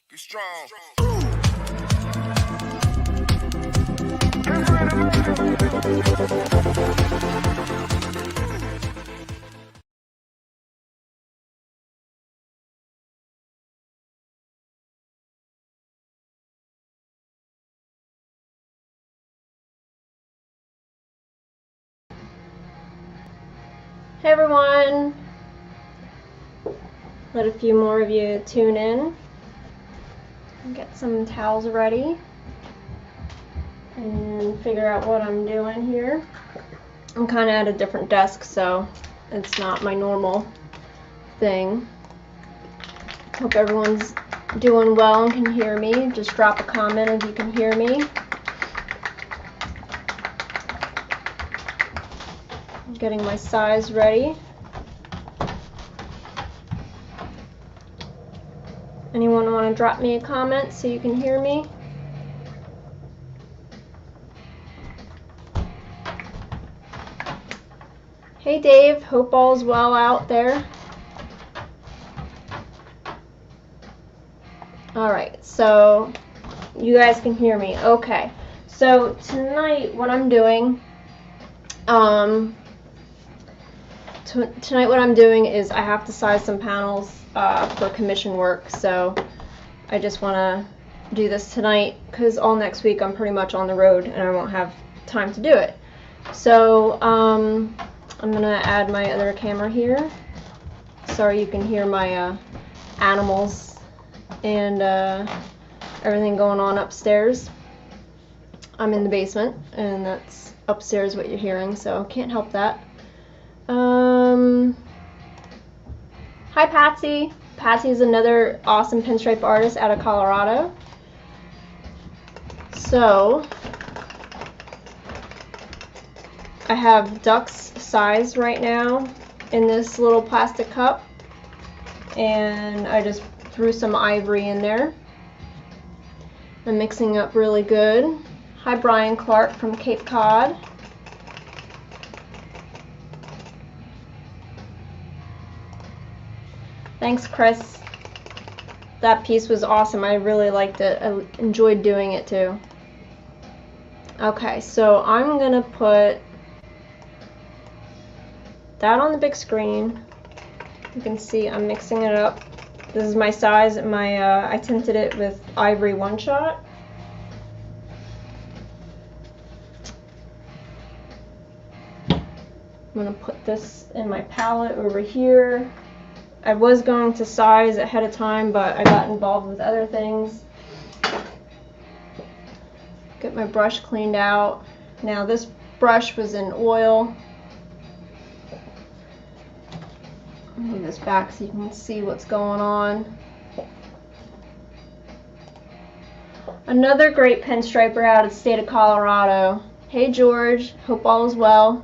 Be strong. Hey everyone! Let a few more of you tune in. Get some towels ready and figure out what I'm doing here. I'm kind of at a different desk, so it's not my normal thing. Hope everyone's doing well and can hear me. Just drop a comment if you can hear me. I'm getting my size ready. Anyone want to drop me a comment so you can hear me? Hey Dave, hope all's well out there. Alright, so you guys can hear me. Okay, so tonight what I'm doing, is I have to size some panels for commission work, so I just want to do this tonight because all next week I'm pretty much on the road and I won't have time to do it. So I'm gonna add my other camera here. Sorry you can hear my animals and everything going on upstairs. I'm in the basement and that's upstairs what you're hearing, so can't help that. Hi Patsy. Patsy is another awesome pinstripe artist out of Colorado. So I have duck's size right now in this little plastic cup, and I just threw some ivory in there. I'm mixing up really good. Hi Brian Clark from Cape Cod. Thanks, Chris. That piece was awesome. I really liked it. I enjoyed doing it too. Okay, so I'm gonna put that on the big screen. You can see I'm mixing it up. This is my size. I tinted it with Ivory One Shot. I'm gonna put this in my palette over here. I was going to size ahead of time, but I got involved with other things. Get my brush cleaned out. Now this brush was in oil. Move this back so you can see what's going on. Another great pinstriper out of the state of Colorado. Hey George, hope all is well.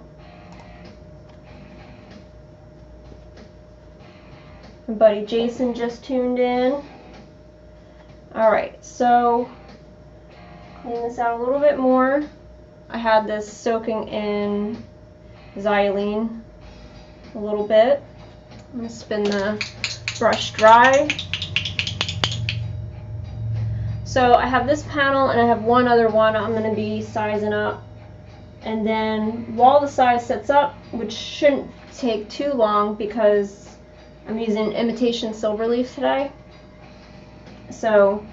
My buddy Jason just tuned in. Alright, so clean this out a little bit more. I had this soaking in xylene a little bit. I'm going to spin the brush dry. So I have this panel and I have one other one I'm going to be sizing up. And then while the size sets up, which shouldn't take too long because I'm using imitation silver leaf today. So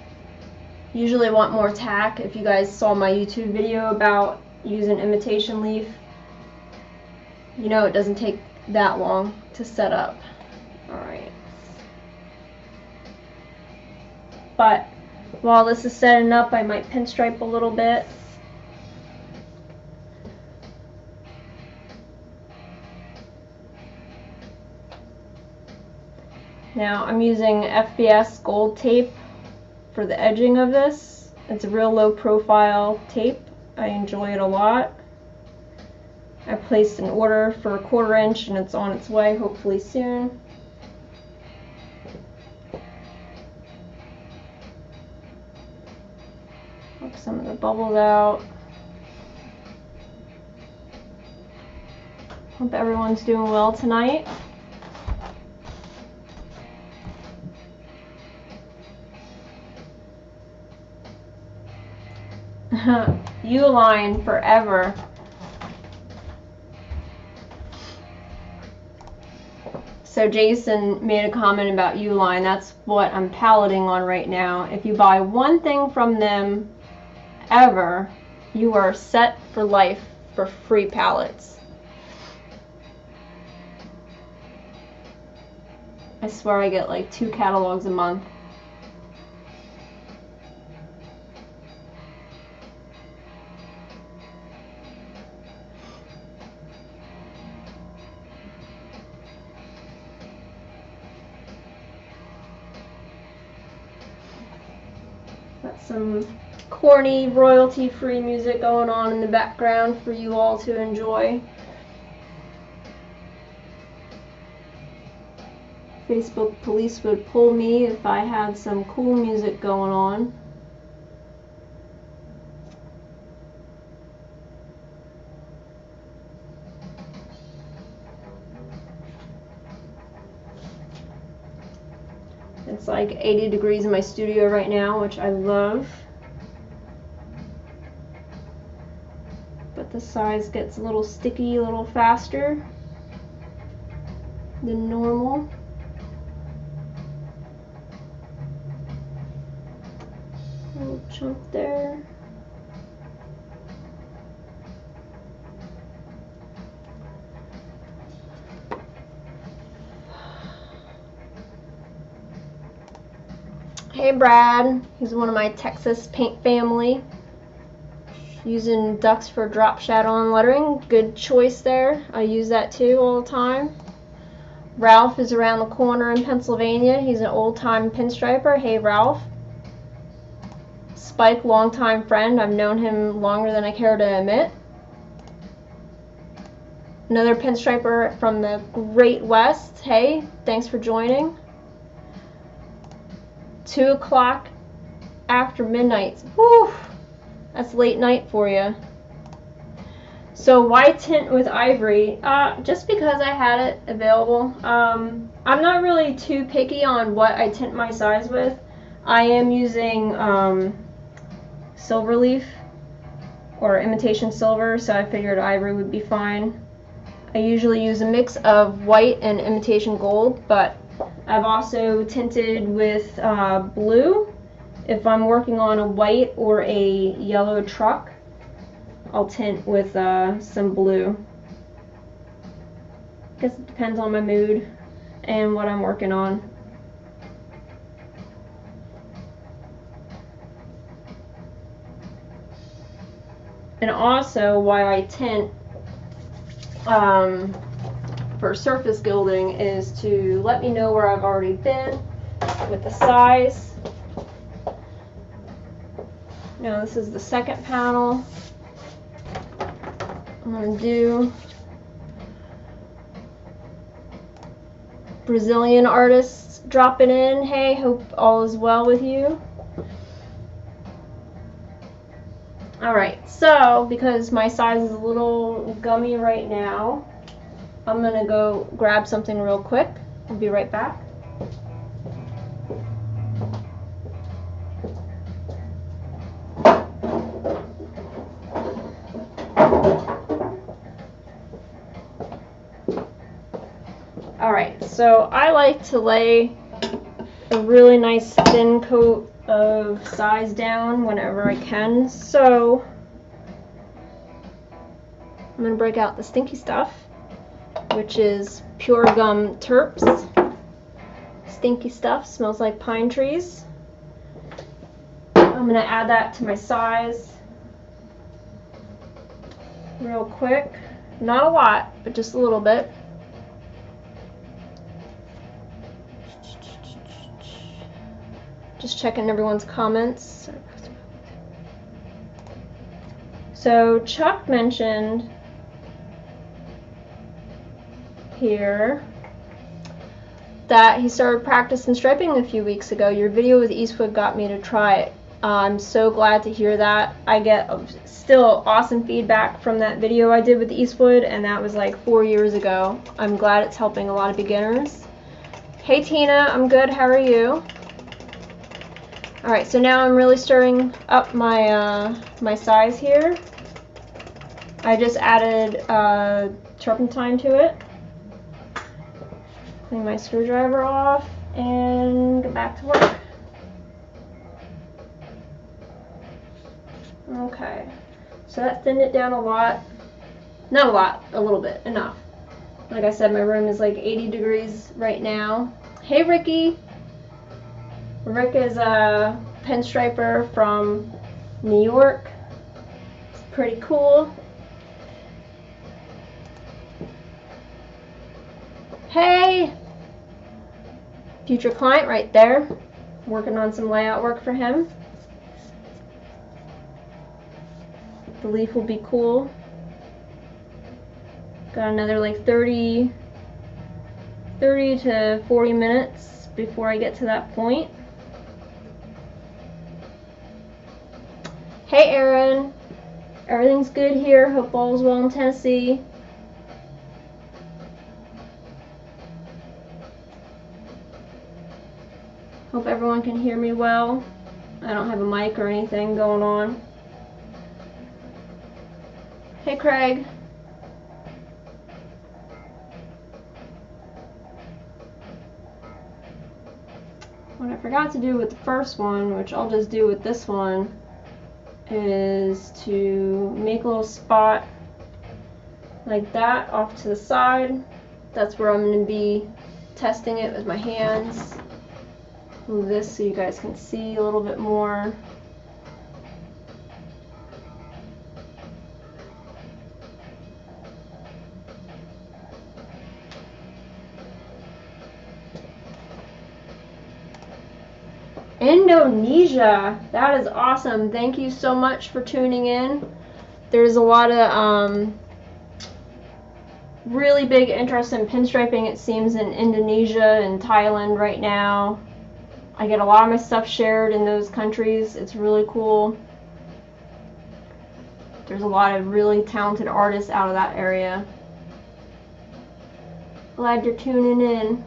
usually I want more tack. If you guys saw my YouTube video about using imitation leaf, you know it doesn't take that long to set up. Alright. But while this is setting up, I might pinstripe a little bit. Now I'm using FBS gold tape for the edging of this. It's a real low profile tape. I enjoy it a lot. I placed an order for 1/4 inch and it's on its way hopefully soon. Work some of the bubbles out. Hope everyone's doing well tonight. Uline forever. So Jason made a comment about Uline. That's what I'm paleting on right now. If you buy one thing from them ever, you are set for life for free palettes. I swear I get like 2 catalogs a month. Got some corny, royalty-free music going on in the background for you all to enjoy. Facebook police would pull me if I had some cool music going on. It's like 80 degrees in my studio right now, which I love. But the size gets a little sticky a little faster than normal. A little chunk there. Hey Brad, he's one of my Texas paint family. Using ducks for drop shadow and lettering. Good choice there. I use that too all the time. Ralph is around the corner in Pennsylvania. He's an old-time pinstriper. Hey Ralph. Spike, longtime friend. I've known him longer than I care to admit. Another pinstriper from the Great West. Hey, thanks for joining. 2 o'clock after midnight. Whew, that's late night for you. So why tint with Ivory? Just because I had it available. I'm not really too picky on what I tint my size with. I am using silver leaf or imitation silver, so I figured Ivory would be fine. I usually use a mix of white and imitation gold, but I've also tinted with blue. If I'm working on a white or a yellow truck, I'll tint with some blue. I guess it depends on my mood and what I'm working on. And also why I tint for surface gilding is to let me know where I've already been with the size. Now this is the second panel. I'm going to do Brazilian artists dropping in. Hey, hope all is well with you. Alright, so because my size is a little gummy right now, I'm going to go grab something real quick. I'll be right back. Alright, so I like to lay a really nice thin coat of size down whenever I can, so I'm going to break out the stinky stuff, which is Pure Gum Terps. Stinky stuff, smells like pine trees. I'm going to add that to my size real quick. Not a lot, but just a little bit. Just checking everyone's comments. So Chuck mentioned here that he started practicing striping a few weeks ago. Your video with Eastwood got me to try it. I'm so glad to hear that. I get still awesome feedback from that video I did with Eastwood, and that was like 4 years ago. I'm glad it's helping a lot of beginners. Hey Tina, I'm good. How are you? Alright, so now I'm really stirring up my my size here. I just added turpentine to it. Clean my screwdriver off and get back to work. Okay, so that thinned it down a lot. Not a lot, a little bit, enough. Like I said, my room is like 80 degrees right now. Hey Ricky! Rick is a pinstriper from New York. It's pretty cool. Hey! Future client right there. Working on some layout work for him. The leaf will be cool. Got another like 30 to 40 minutes before I get to that point. Hey Aaron, everything's good here. Hope all's well in Tennessee. Hope everyone can hear me well. I don't have a mic or anything going on. Hey Craig. What I forgot to do with the first one, which I'll just do with this one, is to make a little spot like that off to the side. That's where I'm going to be testing it with my hands. Move this so you guys can see a little bit more. Indonesia, that is awesome. Thank you so much for tuning in. There's a lot of really big interest in pinstriping, it seems, in Indonesia and Thailand right now. I get a lot of my stuff shared in those countries. It's really cool. There's a lot of really talented artists out of that area. Glad you're tuning in.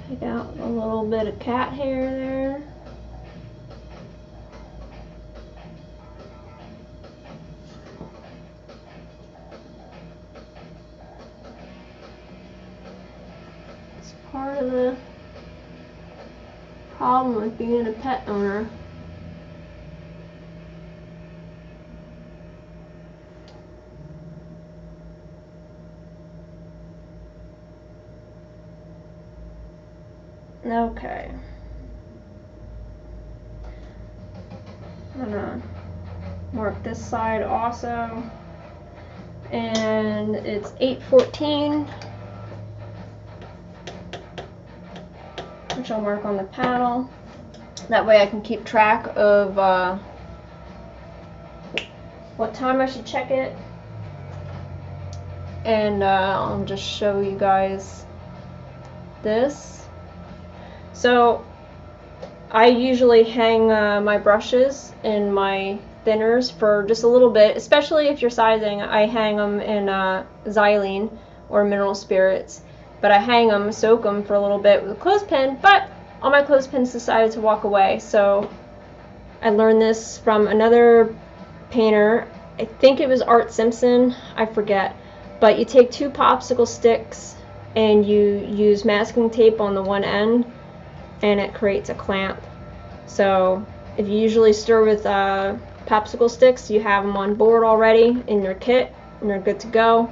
Take out a little bit of cat hair there. It's part of the problem with being a pet owner. Okay. I'm gonna mark this side also. And it's 8:14, which I'll mark on the panel. That way I can keep track of what time I should check it. And I'll just show you guys this. So I usually hang my brushes and my thinners for just a little bit, especially if you're sizing. I hang them in xylene or mineral spirits, but I hang them, soak them for a little bit with a clothespin, but all my clothespins decided to walk away. So I learned this from another painter. I think it was Art Simpson, I forget. But you take 2 popsicle sticks and you use masking tape on the one end, and it creates a clamp. So if you usually stir with popsicle sticks, you have them on board already in your kit and you're good to go.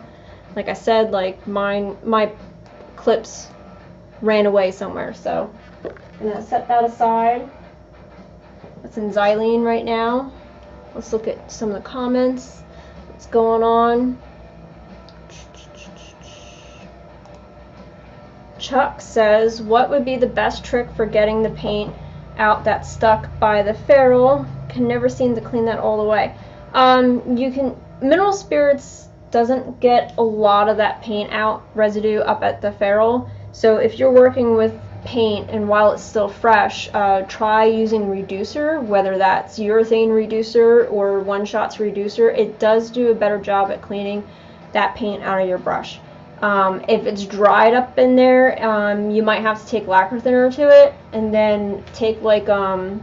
Like I said, like my clips ran away somewhere, so I'm gonna set that aside. It's in xylene right now. Let's look at some of the comments. What's going on? Chuck says, what would be the best trick for getting the paint out that's stuck by the ferrule? Can never seem to clean that all the way. You can, mineral spirits doesn't get a lot of that paint out residue up at the ferrule. So if you're working with paint and while it's still fresh, try using reducer, whether that's urethane reducer or One Shot's reducer. It does do a better job at cleaning that paint out of your brush. If it's dried up in there, you might have to take lacquer thinner to it, and then take like a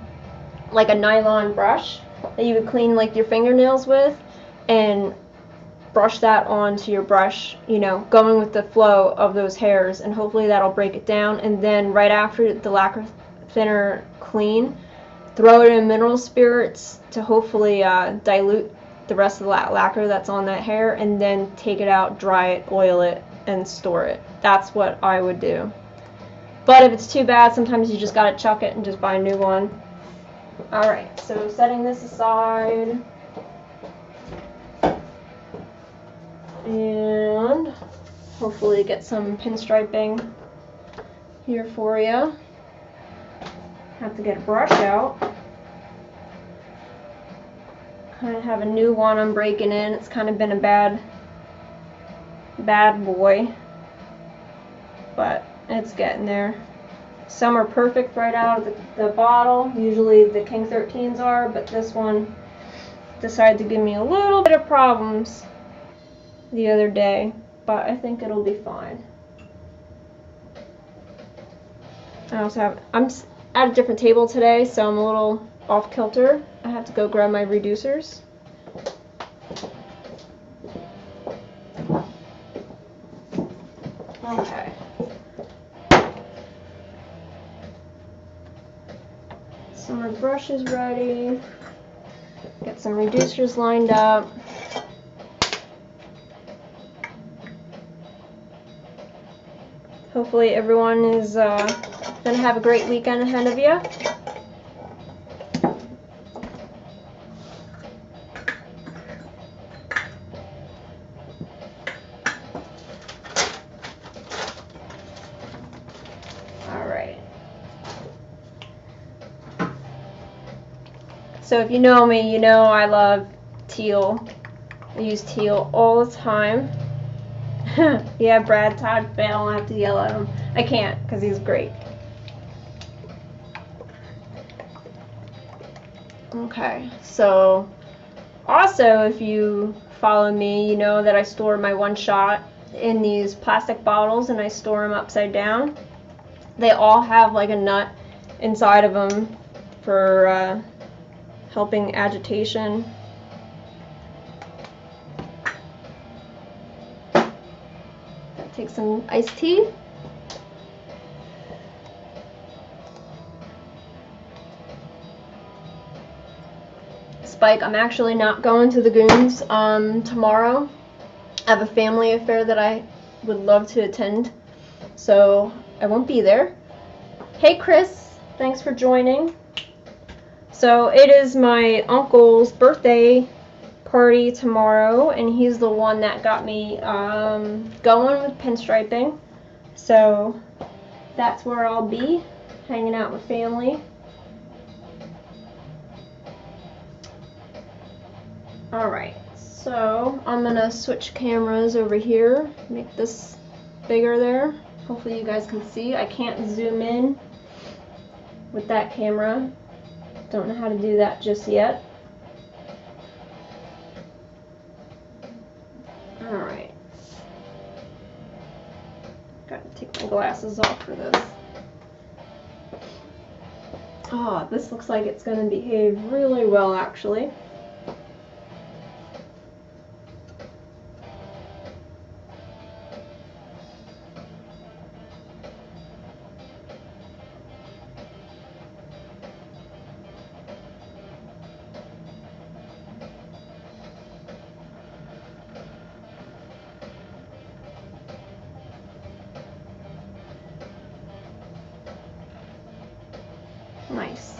nylon brush that you would clean like your fingernails with, and brush that onto your brush, you know, going with the flow of those hairs, and hopefully that'll break it down. And then right after the lacquer thinner clean, throw it in mineral spirits to hopefully dilute the rest of the lacquer that's on that hair, and then take it out, dry it, oil it, and store it. That's what I would do. But if it's too bad, sometimes you just gotta chuck it and just buy a new one. Alright, so setting this aside, and hopefully get some pinstriping here for you. Have to get a brush out. Kind of have a new one I'm breaking in. It's kind of been a bad boy, but it's getting there. Some are perfect right out of the bottle. Usually the King 13s are, but this one decided to give me a little bit of problems the other day, but I think it'll be fine. I also have, I'm at a different table today, so I'm a little off kilter. I have to go grab my reducers. Okay. So my brush is ready. Get some reducers lined up. Hopefully everyone is going to have a great weekend ahead of you. Alright. So if you know me, you know I love teal. I use teal all the time. Yeah, Brad Todd fail. I have to yell at him. I can't because he's great. Okay, so also if you follow me, you know that I store my One Shot in these plastic bottles, and I store them upside down. They all have like a nut inside of them for helping agitation. Take some iced tea. Spike, I'm actually not going to the Goons tomorrow. I have a family affair that I would love to attend, so I won't be there. Hey Chris, thanks for joining. So it is my uncle's birthday party tomorrow, and he's the one that got me going with pinstriping, so that's where I'll be, hanging out with family. Alright, so I'm gonna switch cameras over here, make this bigger there. Hopefully you guys can see. I can't zoom in with that camera. Don't know how to do that just yet. Alright. Gotta take my glasses off for this. Oh, this looks like it's gonna behave really well actually. Nice.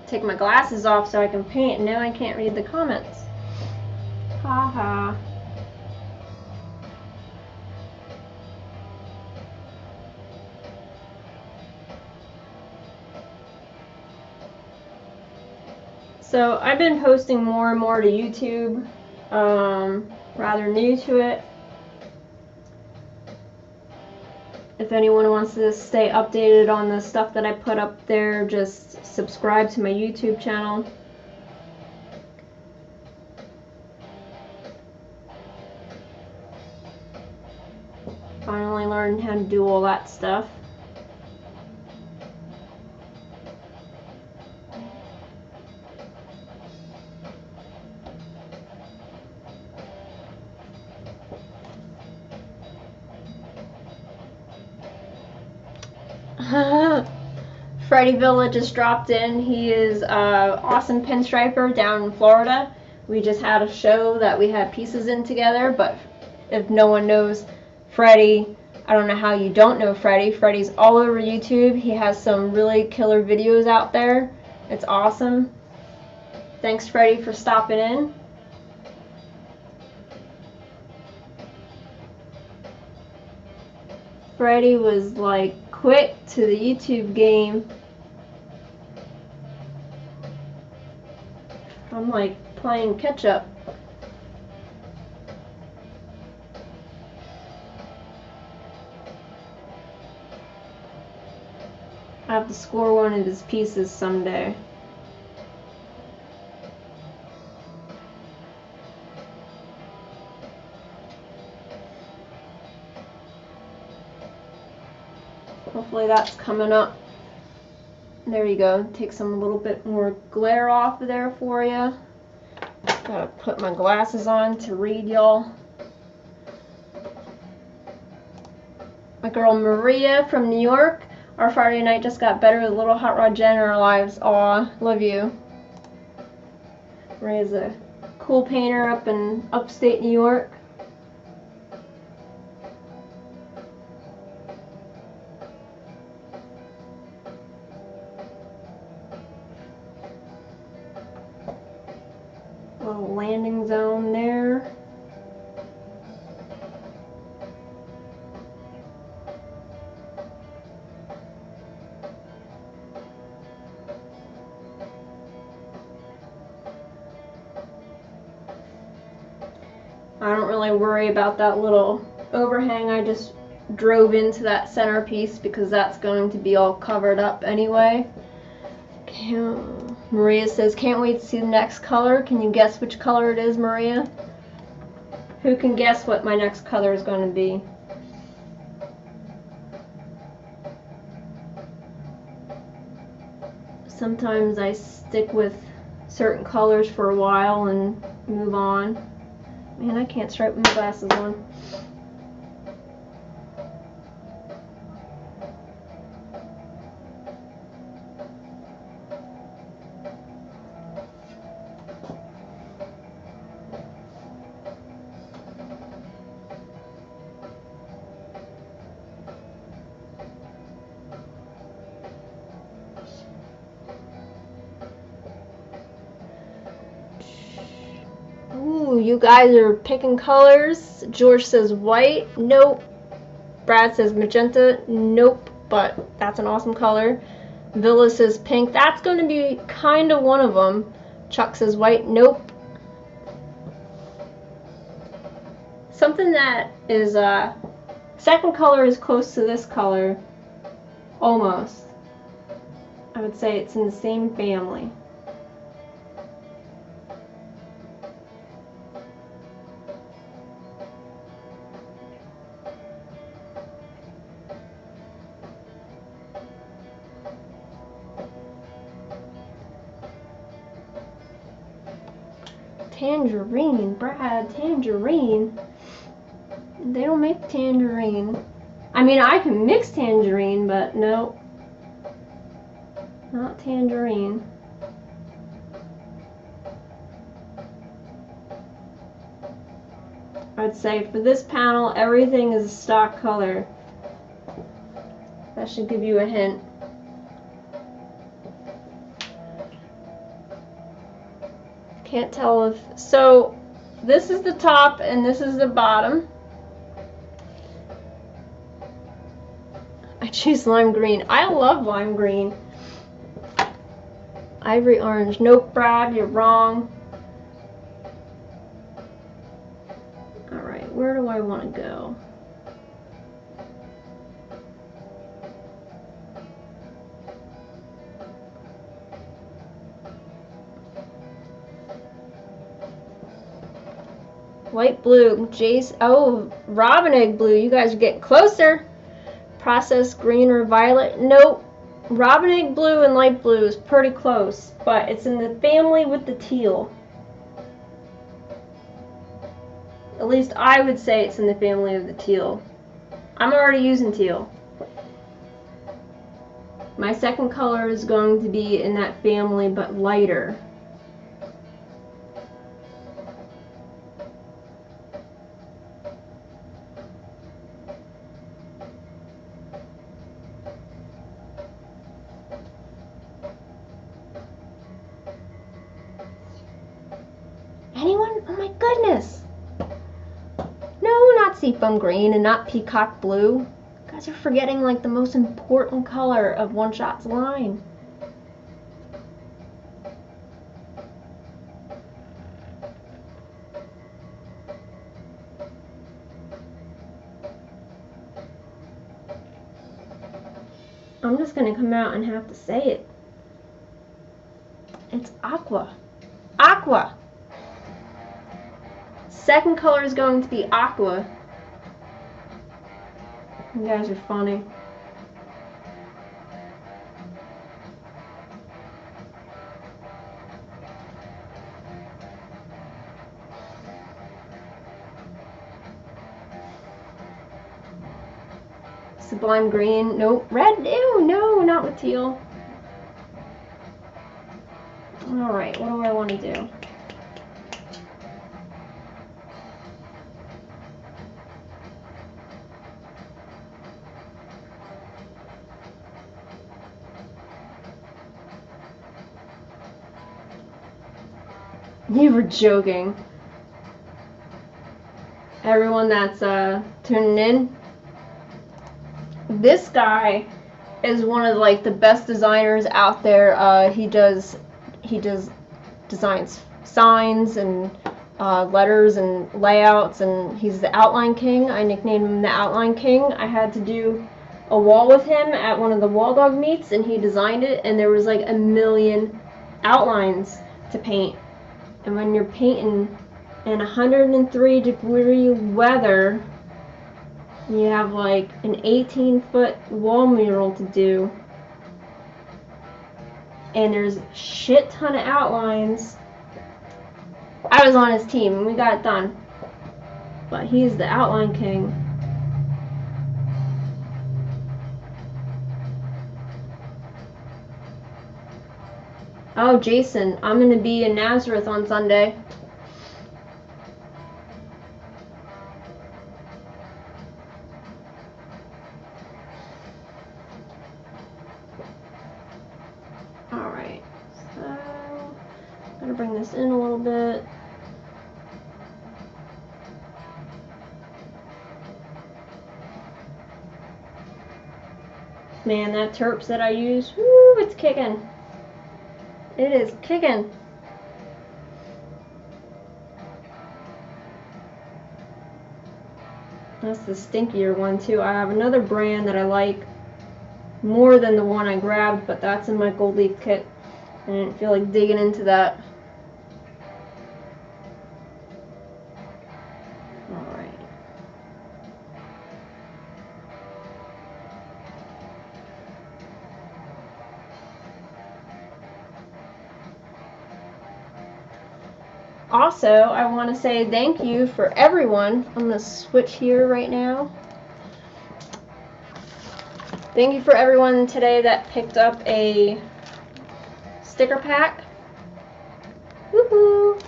Take my glasses off so I can paint, and now I can't read the comments. Ha ha. So I've been posting more and more to YouTube, rather new to it. If anyone wants to stay updated on the stuff that I put up there, just subscribe to my YouTube channel. Finally learned how to do all that stuff. Freddie Villa just dropped in. He is an awesome pinstriper down in Florida. We just had a show that we had pieces in together, but if no one knows Freddie, I don't know how you don't know Freddie. Freddie's all over YouTube. He has some really killer videos out there. It's awesome. Thanks, Freddie, for stopping in. Freddie was like quick to the YouTube game. I'm like playing catch up. I have to score one of his pieces someday. Hopefully that's coming up. There you go. Take some a little bit more glare off of there for you. Gotta put my glasses on to read, y'all. My girl Maria from New York. Our Friday night just got better with a little hot rod Jen in our lives. Aw, love you. Maria's a cool painter up in upstate New York. Little landing zone there. I don't really worry about that little overhang. I just drove into that centerpiece because that's going to be all covered up anyway. Maria says, can't wait to see the next color. Can you guess which color it is, Maria? Who can guess what my next color is going to be? Sometimes I stick with certain colors for a while and move on. Man, I can't stripe my glasses on. You guys are picking colors. George says white. Nope. Brad says magenta. Nope. But that's an awesome color. Villa says pink. That's going to be kind of one of them. Chuck says white. Nope. Something that is second color is close to this color. Almost. I would say it's in the same family. Tangerine, Brad, tangerine. They don't make tangerine. I mean, I can mix tangerine, but no. Not tangerine. I'd say for this panel, everything is a stock color. That should give you a hint. Can't tell if, so this is the top and this is the bottom. I choose lime green. I love lime green. Ivory orange. Nope, Brad, you're wrong. Alright, where do I want to go? Light blue, Jace. Oh, robin egg blue. You guys are getting closer. Processed green or violet. Nope. Robin egg blue and light blue is pretty close, but it's in the family with the teal. At least I would say it's in the family of the teal. I'm already using teal. My second color is going to be in that family, but lighter. Anyone? Oh my goodness! No, not seafoam green and not peacock blue. You guys are forgetting like the most important color of One Shot's line. I'm just gonna come out and have to say it. It's aqua. Aqua! Second color is going to be aqua. You guys are funny. Sublime green. Nope. Red. Ew, no, not with teal. Alright, what do I want to do? You were joking. Everyone that's tuning in, this guy is one of like the best designers out there. He designs signs and letters and layouts, and he's the outline king. I nicknamed him the outline king. I had to do a wall with him at one of the wall dog meets, and he designed it, and there was like a million outlines to paint. And when you're painting in 103-degree weather, you have like an 18-foot wall mural to do, and there's a shit ton of outlines. I was on his team and we got it done, but he's the outline king. Oh, Jason, I'm going to be in Nazareth on Sunday. Alright, so I'm going to bring this in a little bit. Man, that terps that I use, woo, it's kicking. It is kicking. That's the stinkier one too. I have another brand that I like more than the one I grabbed, but that's in my gold leaf kit. I didn't feel like digging into that. Alright. Also, I want to say thank you for everyone. I'm going to switch here right now. Thank you for everyone today that picked up a sticker pack. Woohoo!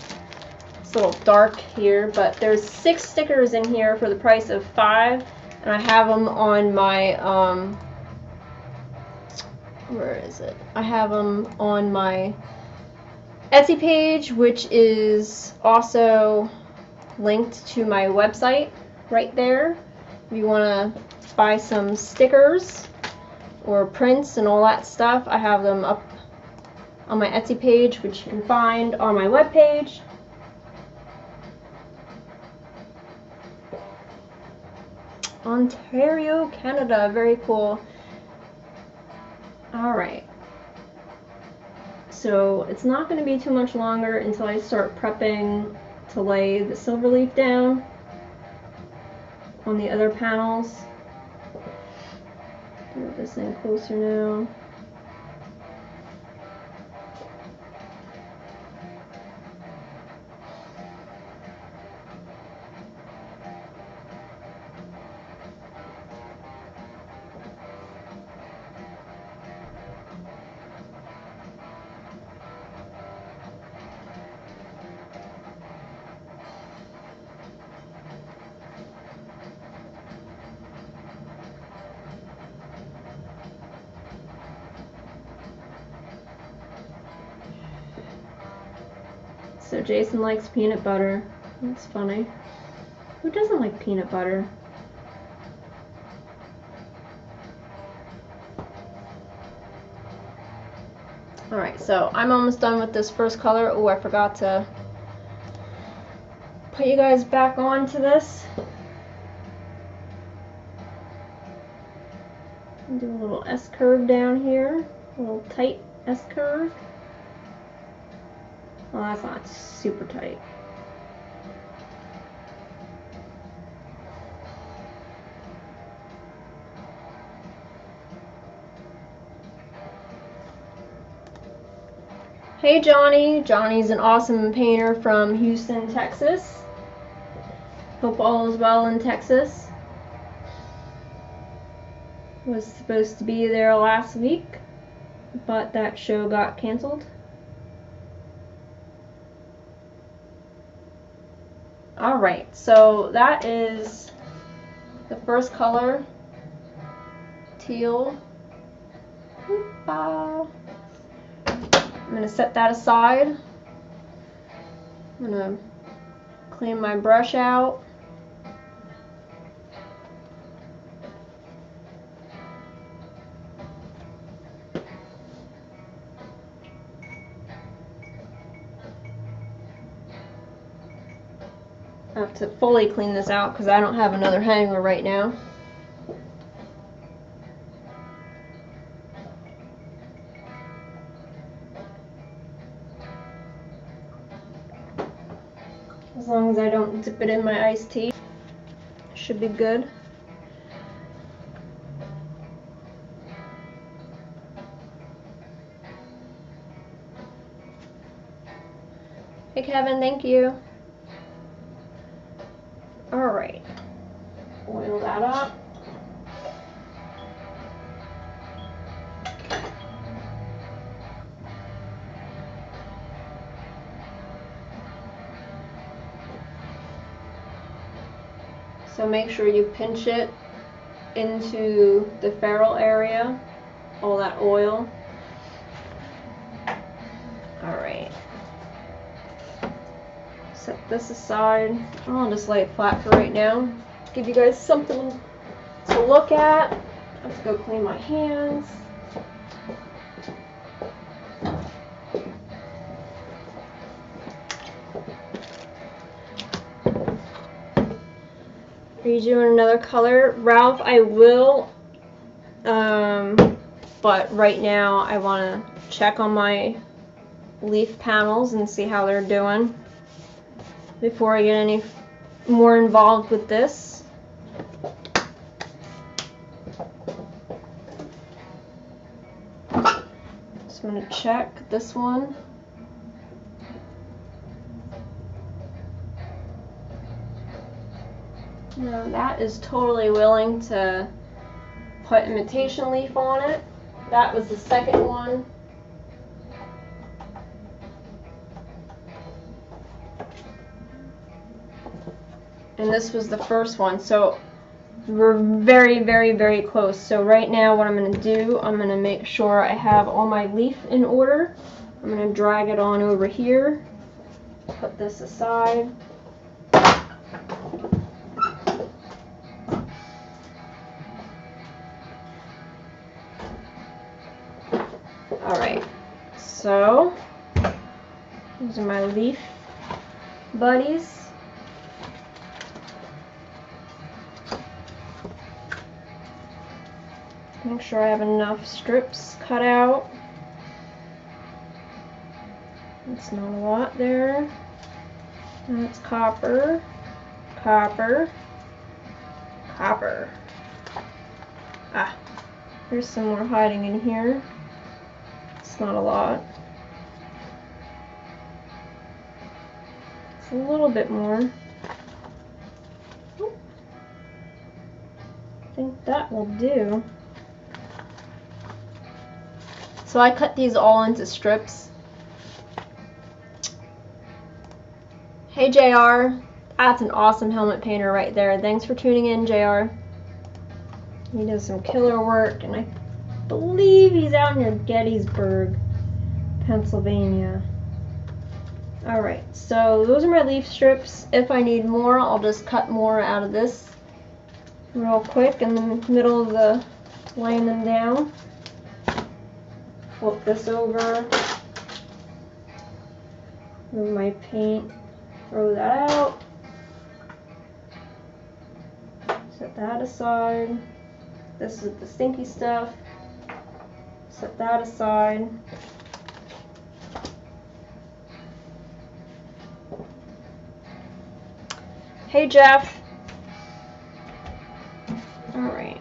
It's a little dark here, but there's 6 stickers in here for the price of 5, and I have them on my where is it? I have them on my Etsy page, which is also linked to my website right there. If you want to buy some stickers or prints and all that stuff, I have them up on my Etsy page, which you can find on my webpage. Ontario, Canada. Very cool. Alright. So it's not going to be too much longer until I start prepping to lay the silver leaf down on the other panels. Move this in closer now. So Jason likes peanut butter. That's funny. Who doesn't like peanut butter? Alright, so I'm almost done with this first color. Oh, I forgot to put you guys back on to this. Do a little S-curve down here. A little tight S-curve. Well, that's not super tight. Hey Johnny. Johnny's an awesome painter from Houston, Texas. Hope all is well in Texas. Was supposed to be there last week, but that show got canceled. Alright, so that is the first color, teal. I'm going to set that aside. I'm going to clean my brush out. I have to fully clean this out because I don't have another hanger right now. As long as I don't dip it in my iced tea, should be good. Hey Kevin, thank you. Alright, oil that up. So make sure you pinch it into the ferrule area, all that oil. Alright. Set this aside. I'll just lay it flat for right now. Give you guys something to look at. I have to go clean my hands. Are you doing another color? Ralph, I will. But right now I want to check on my leaf panels and see how they're doing before I get any more involved with this. So I'm going to check this one. Now that is totally willing to put imitation leaf on it. That was the second one. And this was the first one. So we're very, very, very close. So right now what I'm going to do, I'm going to make sure I have all my leaf in order. I'm going to drag it on over here. Put this aside. Alright, So these are my leaf buddies. Make sure I have enough strips cut out. It's not a lot there. That's copper, copper, copper. Ah, there's some more hiding in here. It's not a lot. It's a little bit more. I think that will do. So I cut these all into strips. Hey JR, that's an awesome helmet painter right there. Thanks for tuning in, JR. He does some killer work, and I believe he's out near Gettysburg, Pennsylvania. Alright, so those are my leaf strips. If I need more, I'll just cut more out of this real quick in the middle of the laying them down. Flip this over, move my paint, throw that out, set that aside. This is the stinky stuff, set that aside. Hey Jeff. Alright.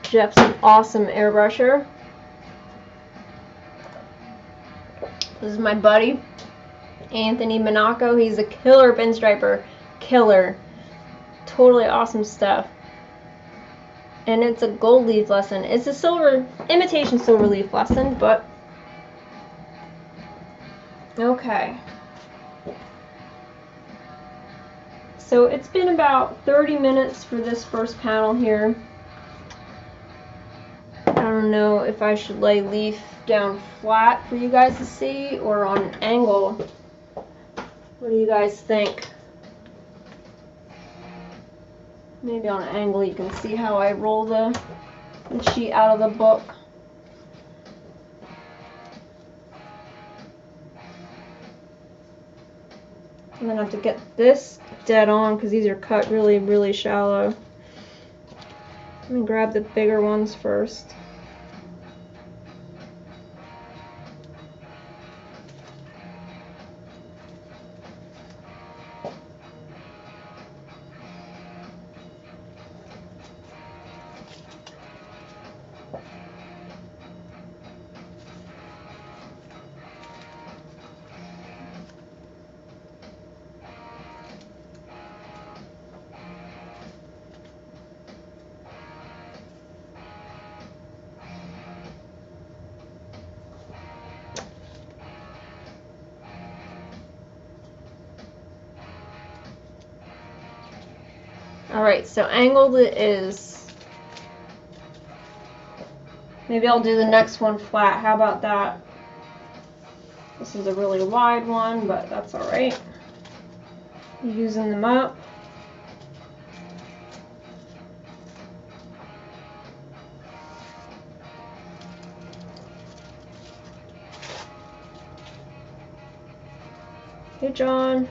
Jeff's an awesome airbrusher. This is my buddy, Anthony Monaco. He's a killer pinstriper. Killer. Totally awesome stuff. And it's a gold leaf lesson. It's a silver, imitation silver leaf lesson, but okay. So it's been about 30 minutes for this first panel here. I don't know if I should lay leaf down flat for you guys to see or on an angle. What do you guys think? Maybe on an angle you can see how I roll the sheet out of the book. I'm going to have to get this dead on because these are cut really, really shallow. Let me grab the bigger ones first. Alright, so angled it is. Maybe I'll do the next one flat. How about that? This is a really wide one, but that's alright. Using them up. Hey, John.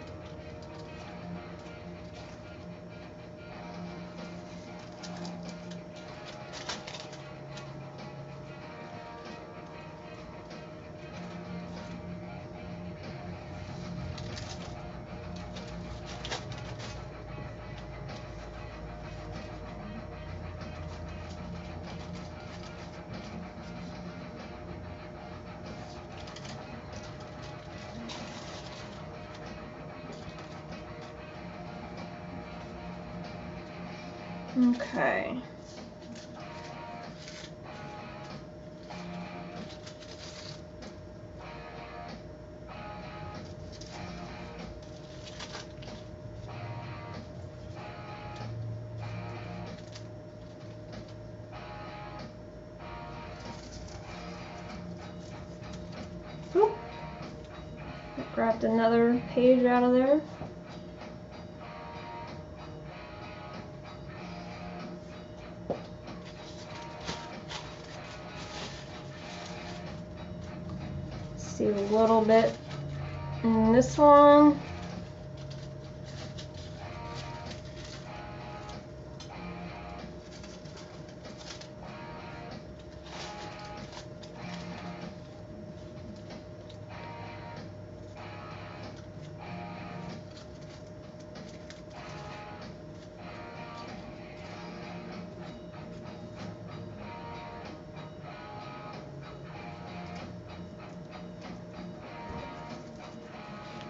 Okay. Oop. I grabbed another page out of there. see a little bit in this one.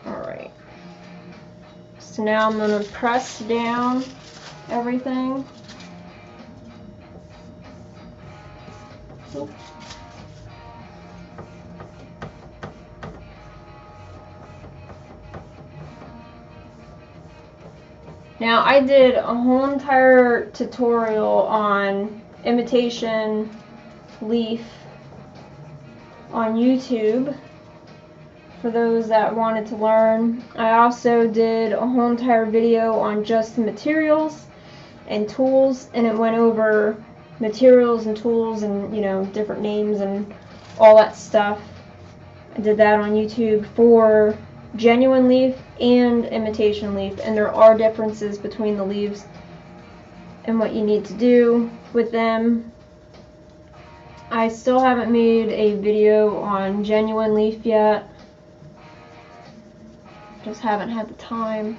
Alright, so now I'm going to press down everything. Oops. Now I did a whole entire tutorial on imitation leaf on YouTube for those that wanted to learn. I also did a whole entire video on just the materials and tools, and it went over materials and tools and, you know, different names and all that stuff. I did that on YouTube for genuine leaf and imitation leaf, and there are differences between the leaves and what you need to do with them. I still haven't made a video on genuine leaf yet. Just haven't had the time.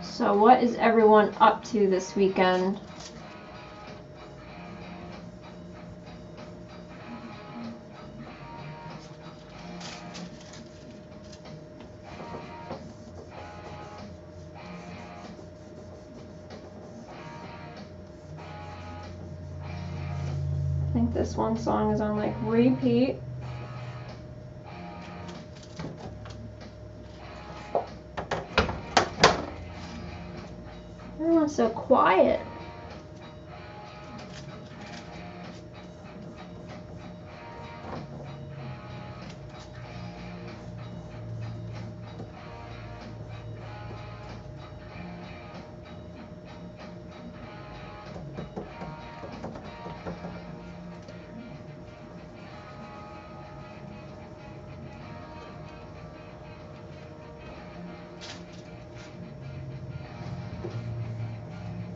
So what is everyone up to this weekend? I think this one song is on like repeat. Everyone's so quiet.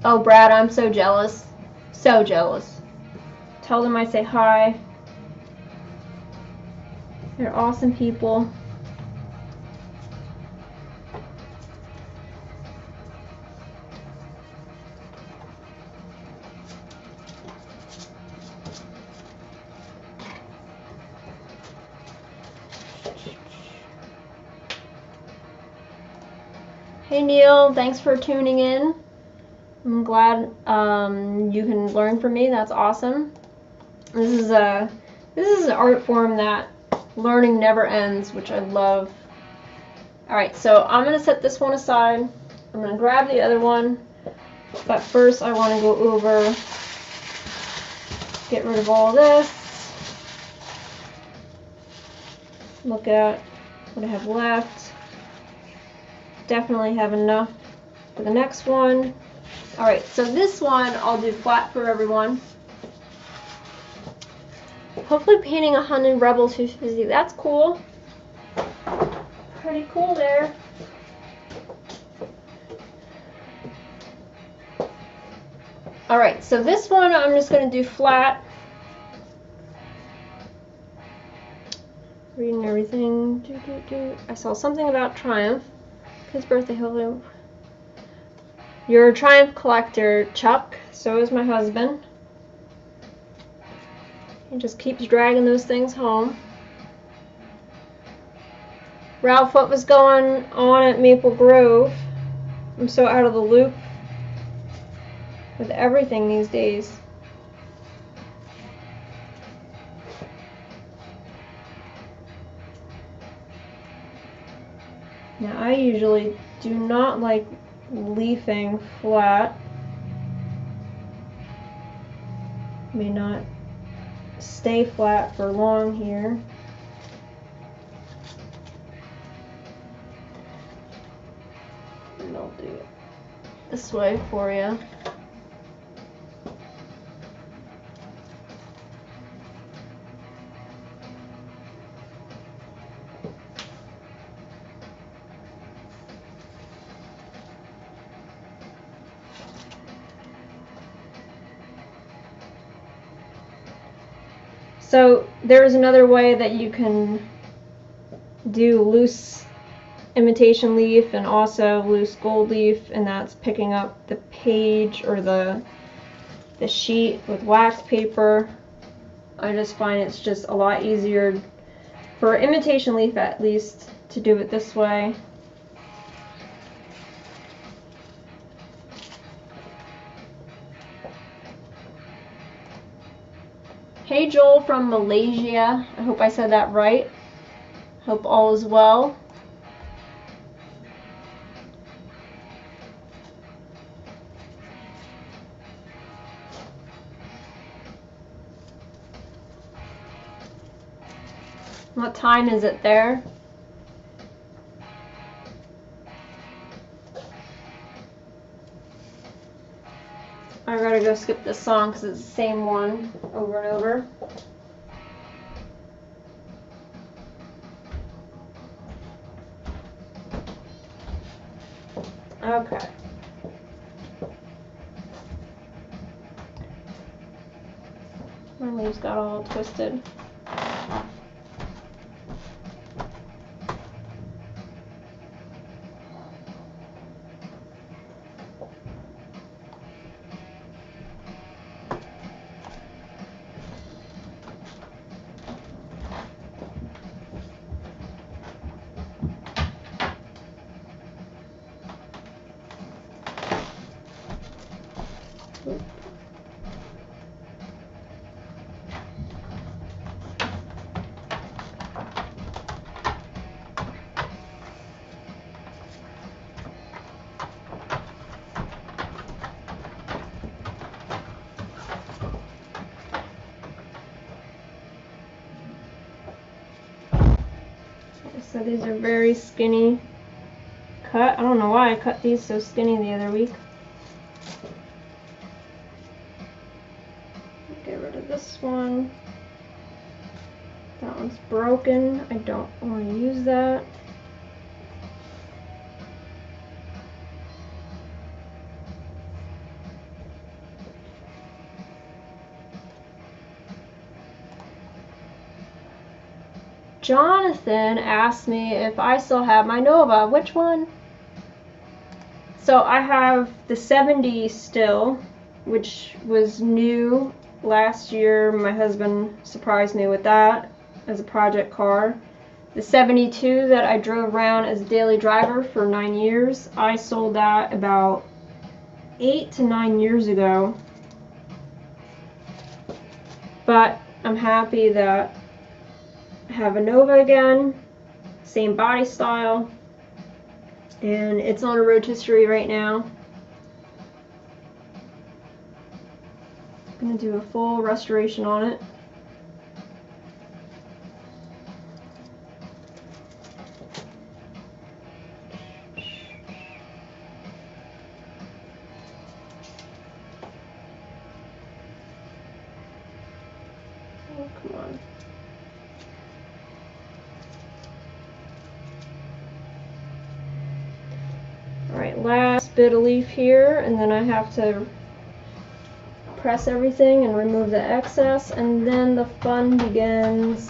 Oh, Brad, I'm so jealous. So jealous. Tell them I say hi. They're awesome people. Hey Neil, thanks for tuning in. I'm glad you can learn from me. That's awesome. This is an art form that learning never ends, which I love. Alright, so I'm going to set this one aside. I'm going to grab the other one. But first I want to go over, get rid of all this. Look at what I have left. Definitely have enough for the next one. Alright, so this one I'll do flat for everyone. Hopefully painting a Hunted Rebel 250. That's cool. Pretty cool there. Alright, so this one I'm just going to do flat. Reading everything. I saw something about Triumph. His birthday, hello. You're a Triumph collector, Chuck. So is my husband. He just keeps dragging those things home. Ralph, what was going on at Maple Grove? I'm so out of the loop with everything these days. Now, I usually do not like leafing flat. May not stay flat for long here. And I'll do it this way for you. So there's another way that you can do loose imitation leaf and also loose gold leaf, and that's picking up the page or the sheet with wax paper. I just find it's just a lot easier for imitation leaf, at least, to do it this way. Hey Joel from Malaysia, I hope I said that right. Hope all is well. What time is it there? I gotta go skip this song because it's the same one over and over. Okay. My leaves got all twisted. So these are very skinny cut. I don't know why I cut these so skinny the other week. Get rid of this one. That one's broken. I don't want to use that. Jonathan asked me if I still have my Nova. Which one? So I have the 70 still, which was new last year. My husband surprised me with that as a project car. The 72 that I drove around as a daily driver for 9 years, I sold that about 8 to 9 years ago. But I'm happy that I have a Nova again, same body style, and it's on a rotisserie right now. I'm going to do a full restoration on it. Oh, come on. Alright, last bit of leaf here, and then I have to press everything and remove the excess, and then the fun begins.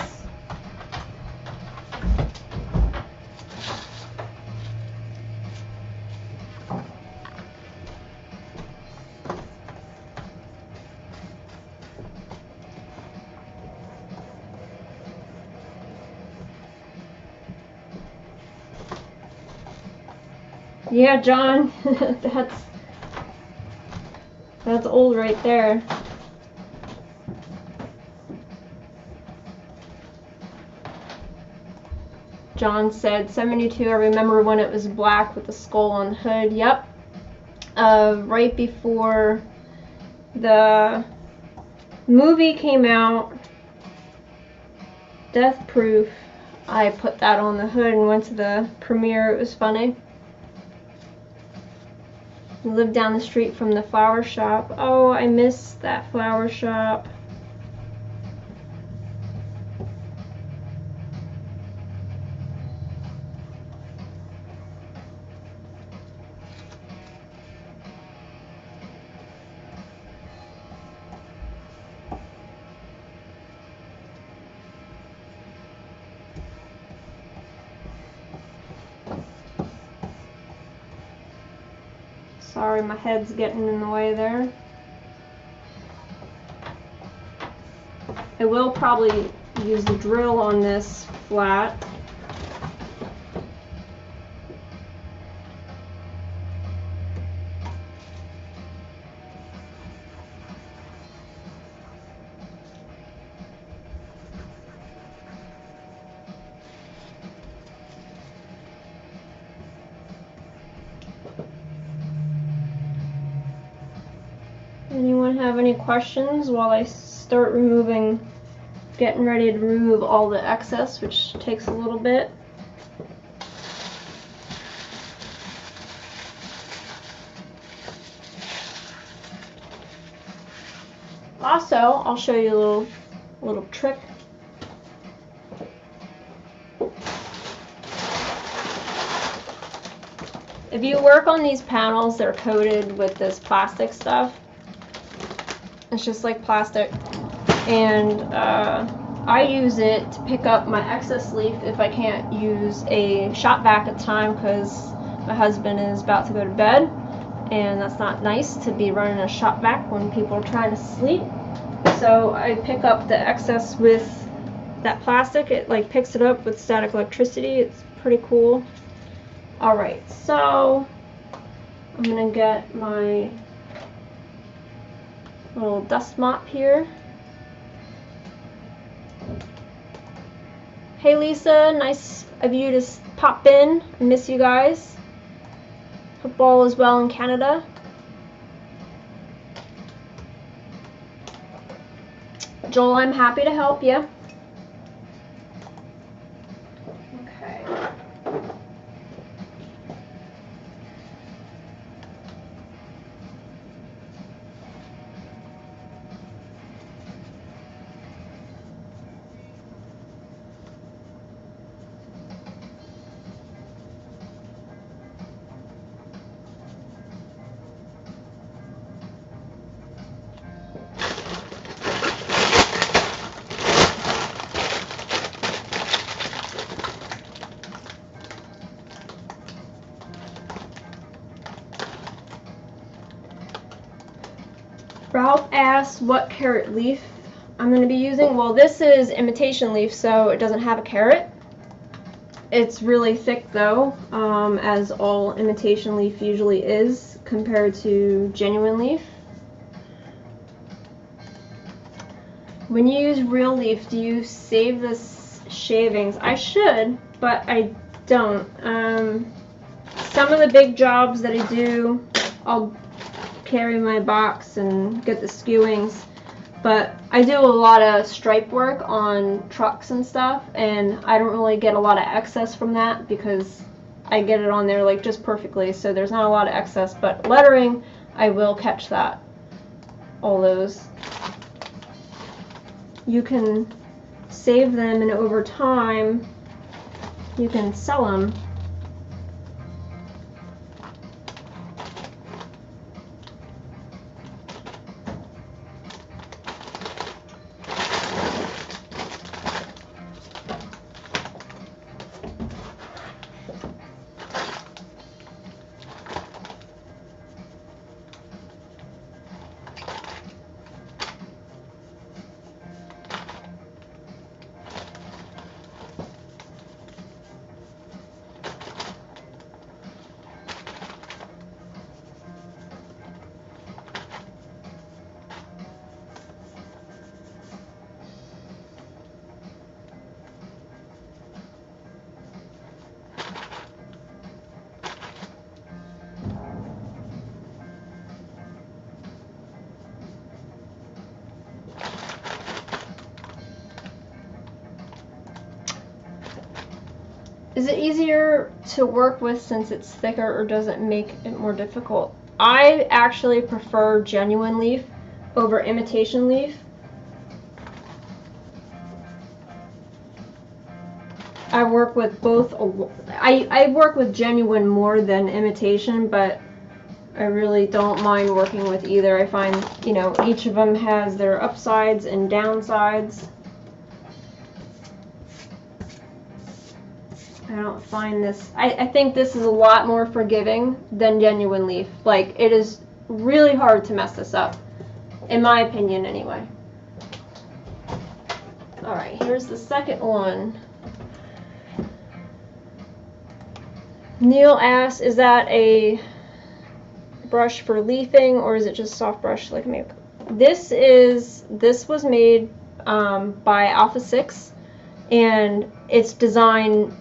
Yeah, John, that's old right there. John said 72. I remember when it was black with the skull on the hood. Yep. Right before the movie came out, Death Proof. I put that on the hood and went to the premiere. It was funny. We live down the street from the flower shop. Oh, I miss that flower shop. Sorry, my head's getting in the way there. I will probably use the drill on this flat. Anyone have any questions while I start getting ready to remove all the excess, which takes a little bit? Also, I'll show you a little trick. If you work on these panels, they're coated with this plastic stuff. It's just like plastic, and I use it to pick up my excess leaf if I can't use a shop vac at the time, because my husband is about to go to bed, and that's not nice to be running a shop vac when people are trying to sleep. So I pick up the excess with that plastic. It like picks it up with static electricity. It's pretty cool. Alright, so I'm gonna get my little dust mop here. Hey Lisa, nice of you to pop in. I miss you guys. Hope all is well in Canada. Joel, I'm happy to help you. Okay. Ralph asks what carrot leaf I'm going to be using. Well, this is imitation leaf, so it doesn't have a carrot. It's really thick though, as all imitation leaf usually is compared to genuine leaf. When you use real leaf, do you save the shavings? I should, but I don't. Some of the big jobs that I do, I'll carry my box and get the skewings, but I do a lot of stripe work on trucks and stuff, and I don't really get a lot of excess from that because I get it on there like just perfectly, so there's not a lot of excess. But lettering, I will catch that, all those. You can save them, and over time you can sell them. Is it easier to work with since it's thicker, or does it make it more difficult? I actually prefer genuine leaf over imitation leaf. I work with both. I work with genuine more than imitation, but I really don't mind working with either. I find, you know, each of them has their upsides and downsides. I don't find this, I think this is a lot more forgiving than genuine leaf. Like, it is really hard to mess this up, in my opinion anyway. Alright, here's the second one. Neil asks, is that a brush for leafing, or is it just soft brush like me? This was made by Alpha 6, and it's designed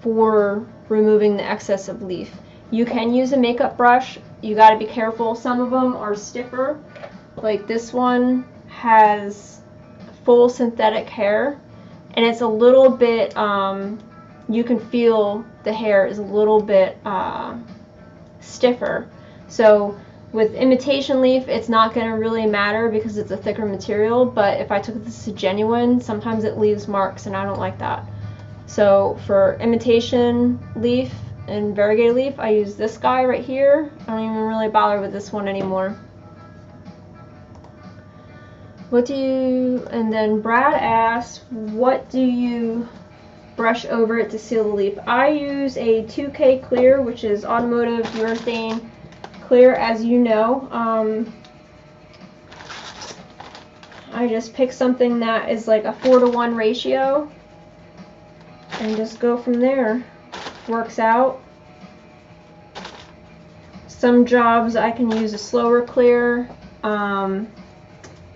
for removing the excess of leaf. You can use a makeup brush. You got to be careful. Some of them are stiffer. Like this one has full synthetic hair, and it's a little bit, you can feel the hair is a little bit stiffer. So with imitation leaf, it's not going to really matter because it's a thicker material, but if I took this to genuine, sometimes it leaves marks, and I don't like that. So for imitation leaf and variegated leaf, I use this guy right here. I don't even really bother with this one anymore. What do you, and then Brad asks, what do you brush over it to seal the leaf? I use a 2K clear, which is automotive urethane clear, as you know. I just pick something that is like a 4:1 ratio and just go from there. Works out. Some jobs I can use a slower clear, and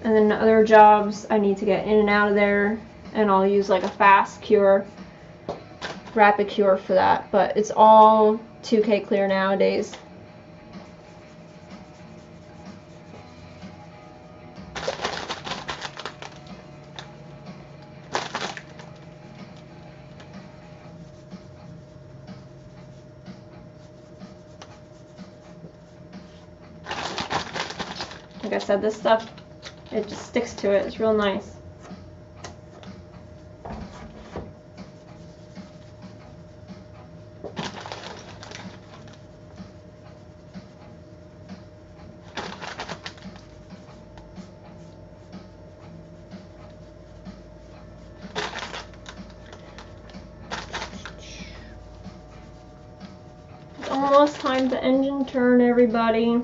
then other jobs I need to get in and out of there, and I'll use like a fast cure, rapid cure for that, but it's all 2K clear nowadays. Like I said, this stuff, it just sticks to it. It's real nice. It's almost time to engine turn, everybody.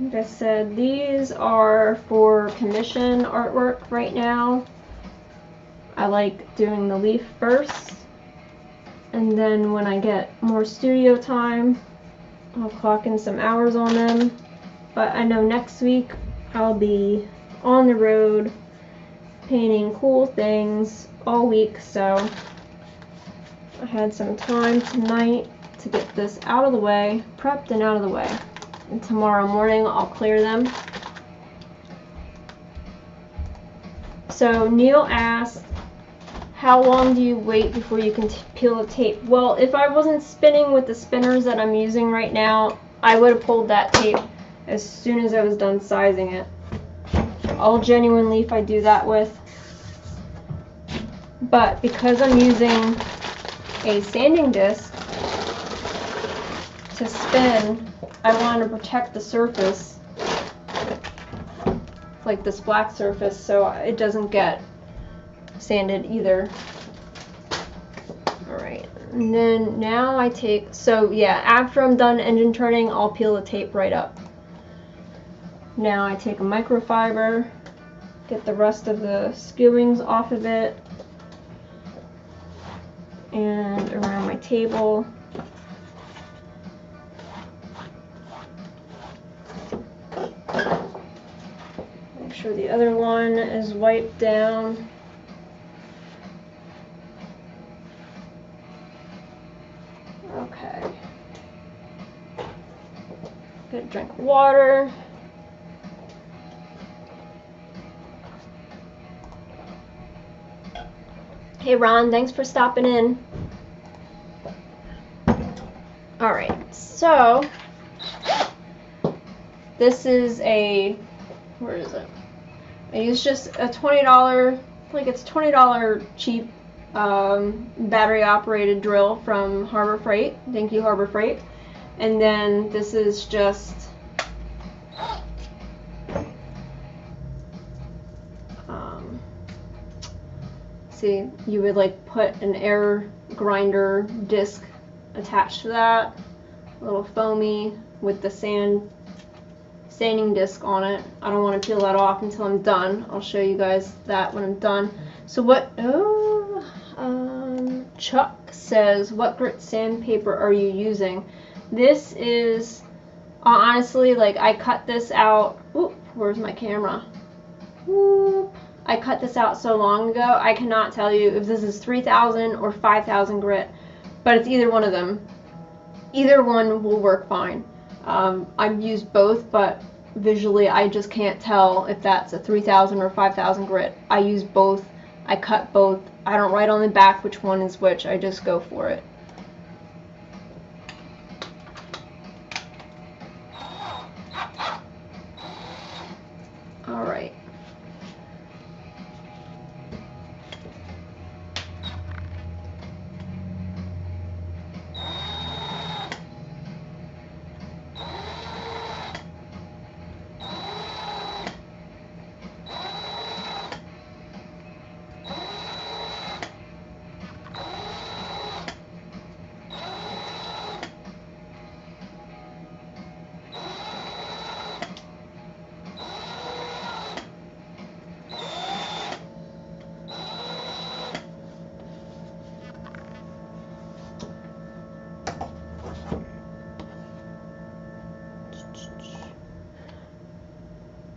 Like I said, these are for commission artwork right now. I like doing the leaf first, and then when I get more studio time, I'll clock in some hours on them. But I know next week I'll be on the road painting cool things all week, so I had some time tonight to get this out of the way, prepped and out of the way. And tomorrow morning I'll clear them. So Neil asked, how long do you wait before you can peel the tape? Well, if I wasn't spinning with the spinners that I'm using right now, I would have pulled that tape as soon as I was done sizing it. All genuine leaf I do that with. But because I'm using a sanding disc to spin, I want to protect the surface, like this black surface, so it doesn't get sanded either. Alright, and then now I take, so yeah, after I'm done engine turning, I'll peel the tape right up. Now I take a microfiber, get the rest of the skewings off of it, and around my table. Make sure the other one is wiped down. Okay. water. Hey Ron, thanks for stopping in. Alright, so this is a, where is it? I use just a $20, like it's $20 cheap battery operated drill from Harbor Freight. Thank you, Harbor Freight. And then this is just see, you would like put an air grinder disc attached to that, a little foamy with the sanding disc on it. I don't want to peel that off until I'm done. I'll show you guys that when I'm done. So what, Chuck says, what grit sandpaper are you using? This is, honestly, like I cut this out, oop, where's my camera? Oop. I cut this out so long ago, I cannot tell you if this is 3000 or 5000 grit, but it's either one of them. Either one will work fine. I've used both, but visually I just can't tell if that's a 3000 or 5000 grit. I use both, I cut both. I don't write on the back which one is which, I just go for it. Alright.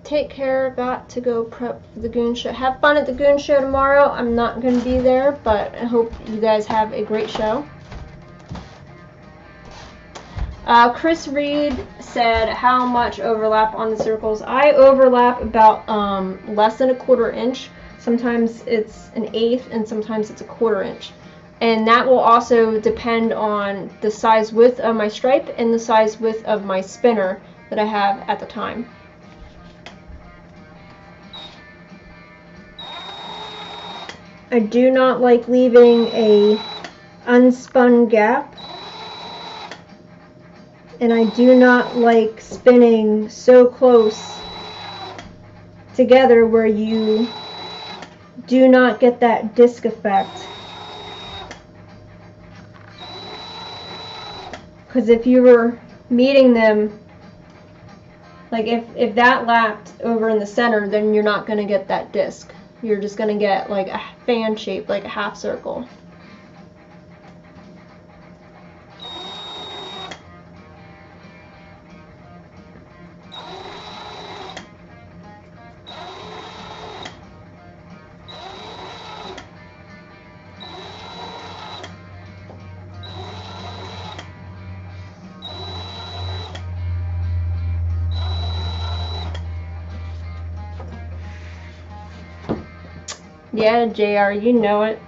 Take care, got to go prep for the Goon Show. Have fun at the Goon Show tomorrow. I'm not going to be there, but I hope you guys have a great show. Chris Reed said, how much overlap on the circles? I overlap about less than a 1/4 inch. Sometimes it's an 1/8 and sometimes it's a 1/4 inch. And that will also depend on the size width of my stripe and the size width of my spinner that I have at the time. I do not like leaving a unspun gap, and I do not like spinning so close together where you do not get that disc effect. Because if you were meeting them, like if that lapped over in the center, then you're not going to get that disc. You're just going to get like a fan shape, like a half circle. Yeah, JR, you know it.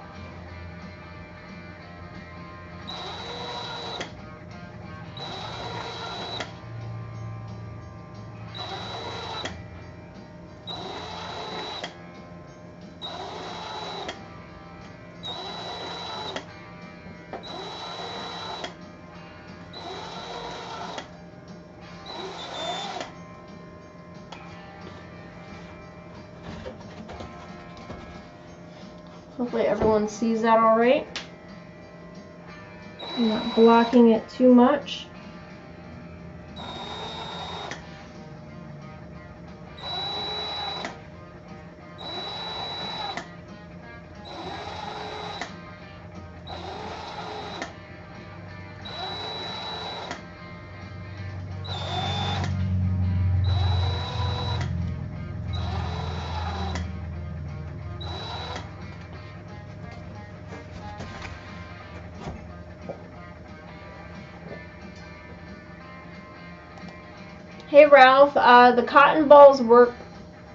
Hopefully everyone sees that all right. I'm not blocking it too much. Hey Ralph, the cotton balls work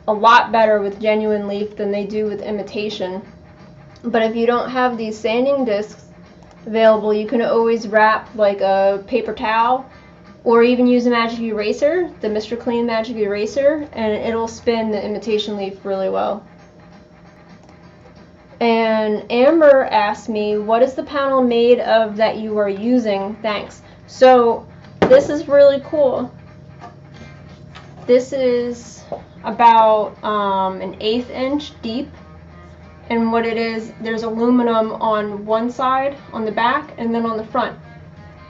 a lot better with genuine leaf than they do with imitation. But if you don't have these sanding discs available, you can always wrap like a paper towel or even use a magic eraser, the Mr. Clean magic eraser, and it'll spin the imitation leaf really well. And Amber asked me, what is the panel made of that you are using? Thanks. So this is really cool. This is about an 1/8 inch deep, and what it is, there's aluminum on one side, on the back, and then on the front.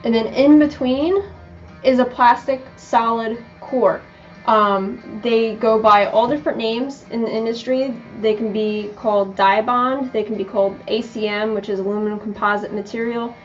And then in between is a plastic solid core. They go by all different names in the industry. They can be called dye bond, they can be called ACM, which is aluminum composite material.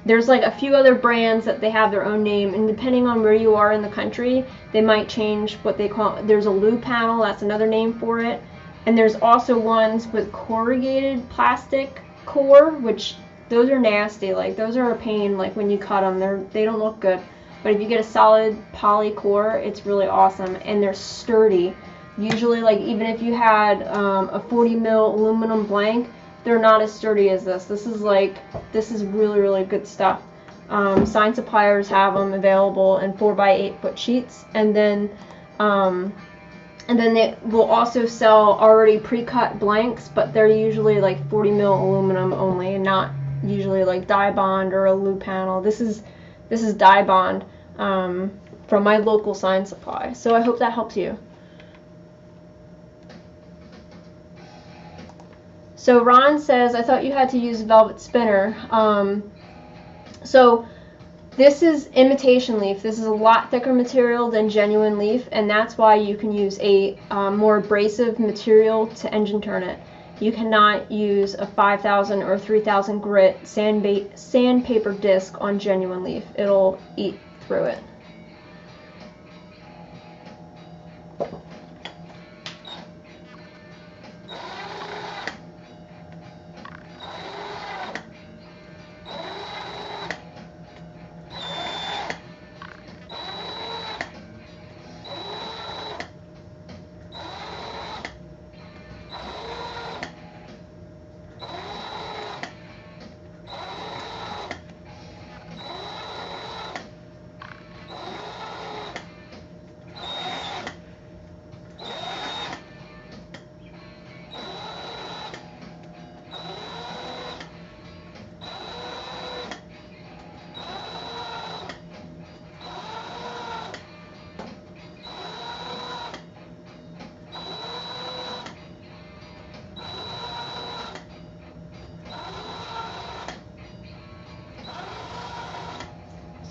There's like a few other brands that they have their own name, and depending on where you are in the country, they might change what they call. There's a loo panel, that's another name for it. And there's also ones with corrugated plastic core, which those are nasty. Like those are a pain. Like when you cut them, they don't look good. But if you get a solid poly core, it's really awesome, and they're sturdy. Usually, like even if you had a 40 mil aluminum blank, they're not as sturdy as this. This is really, really good stuff. Sign suppliers have them available in 4x8 foot sheets, and then they will also sell already pre-cut blanks, but they're usually like 40 mil aluminum only, and not usually like dye bond or a loo panel. This is dye bond from my local sign supply. So I hope that helps you. So Ron says, I thought you had to use velvet spinner. So this is imitation leaf. This is a lot thicker material than genuine leaf, and that's why you can use a more abrasive material to engine turn it. You cannot use a 5,000 or 3,000 grit sandpaper disc on genuine leaf. It'll eat through it.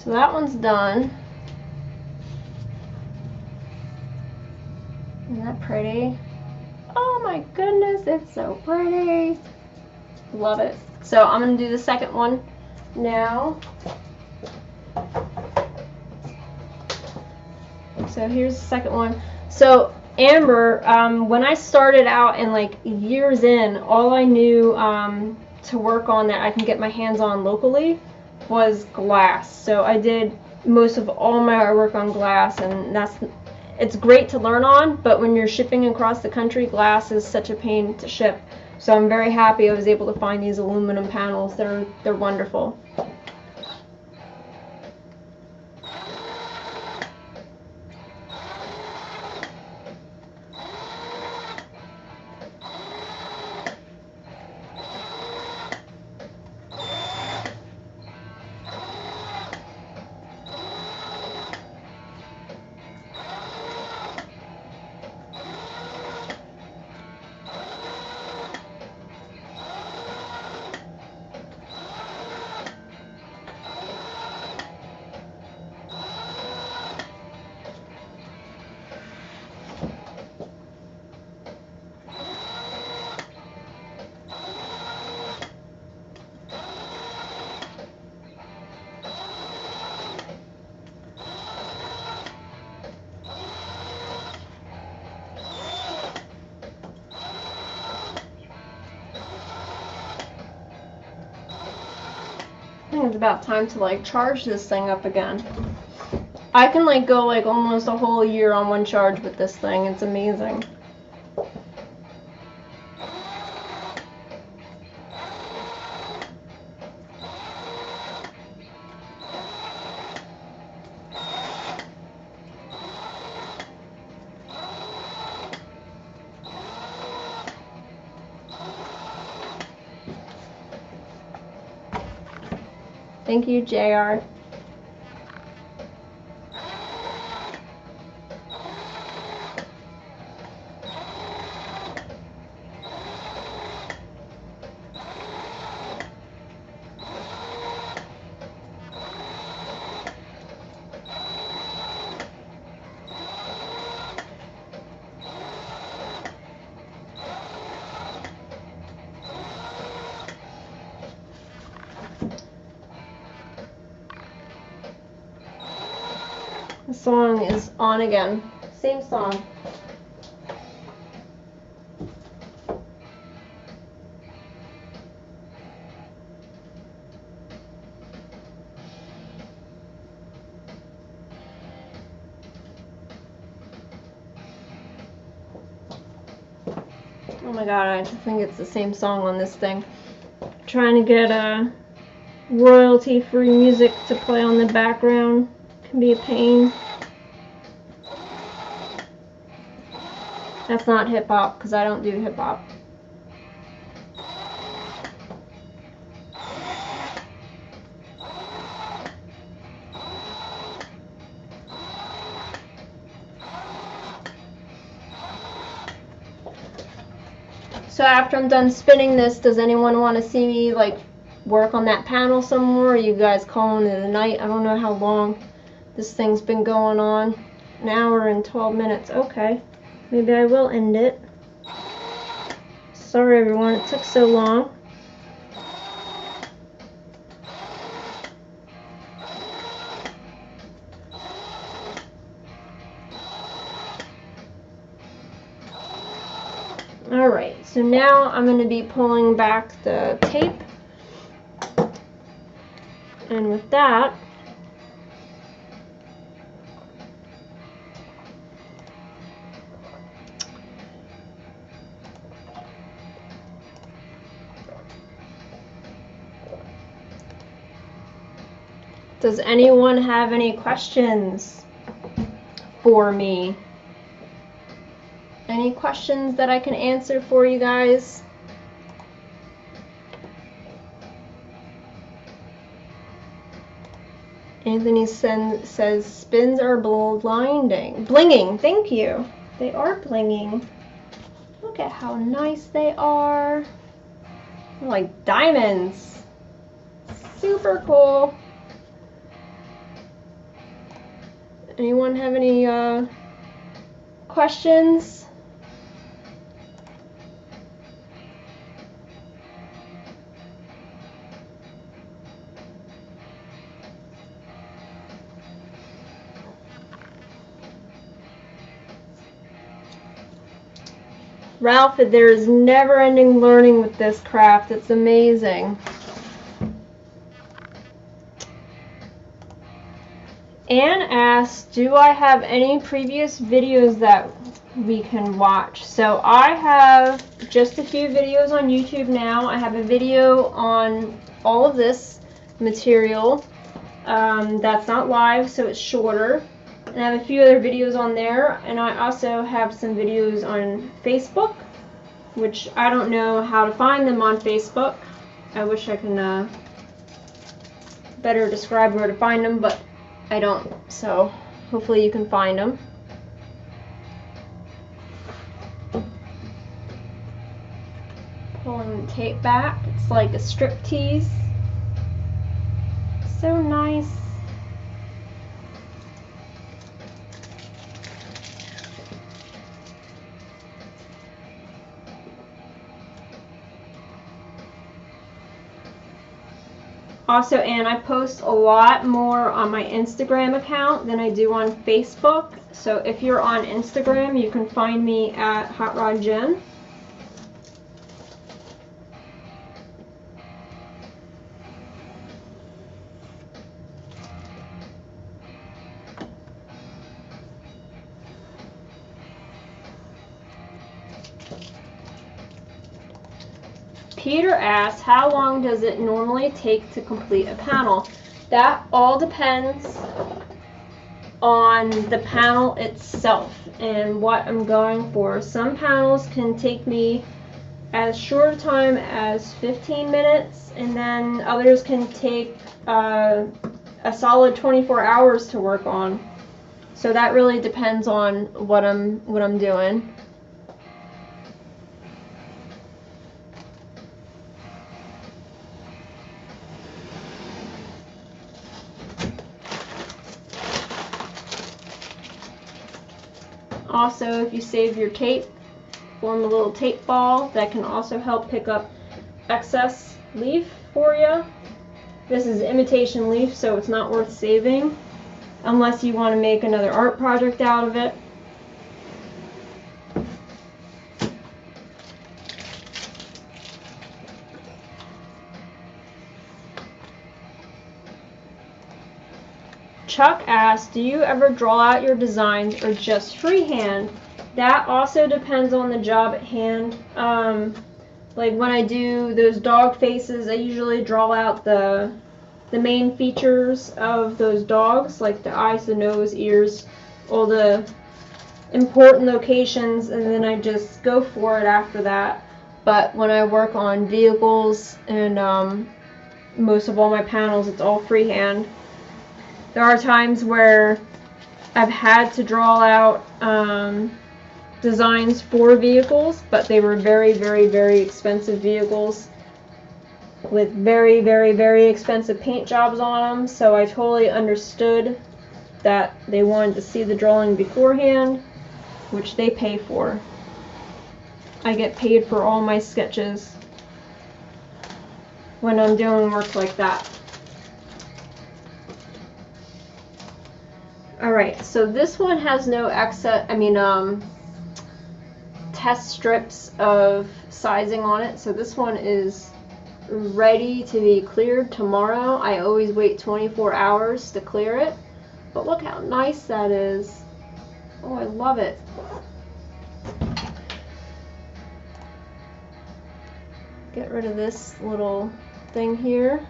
So that one's done. Isn't that pretty? Oh my goodness, it's so pretty. Love it. So I'm going to do the second one now. So here's the second one. So Amber, when I started out and like years in, all I knew to work on that I can get my hands on locally was glass. So I did most of all my artwork on glass, and it's great to learn on, but when you're shipping across the country, glass is such a pain to ship. So I'm very happy I was able to find these aluminum panels. They're wonderful. I think it's about time to like charge this thing up again. I can like go like almost a whole year on one charge with this thing. It's amazing. Thank you, JR. The song is on again. Same song. Oh my god, I think it's the same song on this thing. Trying to get royalty-free music to play on the background can be a pain. That's not hip-hop, because I don't do hip-hop. So after I'm done spinning this, does anyone want to see me like work on that panel some more? Or you guys calling it a night? I don't know how long this thing's been going on. An hour and 12 minutes. Okay. Maybe I will end it. Sorry everyone, it took so long. Alright, so now I'm going to be pulling back the tape. And with that, does anyone have any questions for me? Any questions that I can answer for you guys? Anthony says spins are blinding. Blinging, thank you. They are blinging. Look at how nice they are. They're like diamonds. Super cool. Anyone have any questions? Ralph, there is never-ending learning with this craft. It's amazing. Anne asked, do I have any previous videos that we can watch? So I have just a few videos on YouTube now. I have a video on all of this material. That's not live, so it's shorter. And I have a few other videos on there, and I also have some videos on Facebook, which I don't know how to find them on Facebook. I wish I can better describe where to find them, but I don't, so hopefully you can find them. Pulling the tape back, it's like a strip tease. So nice. Also, and I post a lot more on my Instagram account than I do on Facebook. So if you're on Instagram, you can find me at Hot Rod Jen. Peter asks, how long does it normally take to complete a panel? That all depends on the panel itself and what I'm going for. Some panels can take me as short a time as 15 minutes, and then others can take a solid 24 hours to work on. So that really depends on what I'm doing. Also, if you save your tape, form a little tape ball that can also help pick up excess leaf for you. This is imitation leaf, so it's not worth saving unless you want to make another art project out of it. Chuck asks, do you ever draw out your designs or just freehand? That also depends on the job at hand. Like when I do those dog faces, I usually draw out the main features of those dogs, like the eyes, the nose, ears, all the important locations, and then I just go for it after that. But when I work on vehicles and most of all my panels, it's all freehand. There are times where I've had to draw out designs for vehicles, but they were very, very, very expensive vehicles with very, very, very expensive paint jobs on them, so I totally understood that they wanted to see the drawing beforehand, which they pay for. I get paid for all my sketches when I'm doing work like that. Alright, so this one has no excess, test strips of sizing on it, so this one is ready to be cleared tomorrow. I always wait 24 hours to clear it, but look how nice that is. Oh, I love it. Get rid of this little thing here.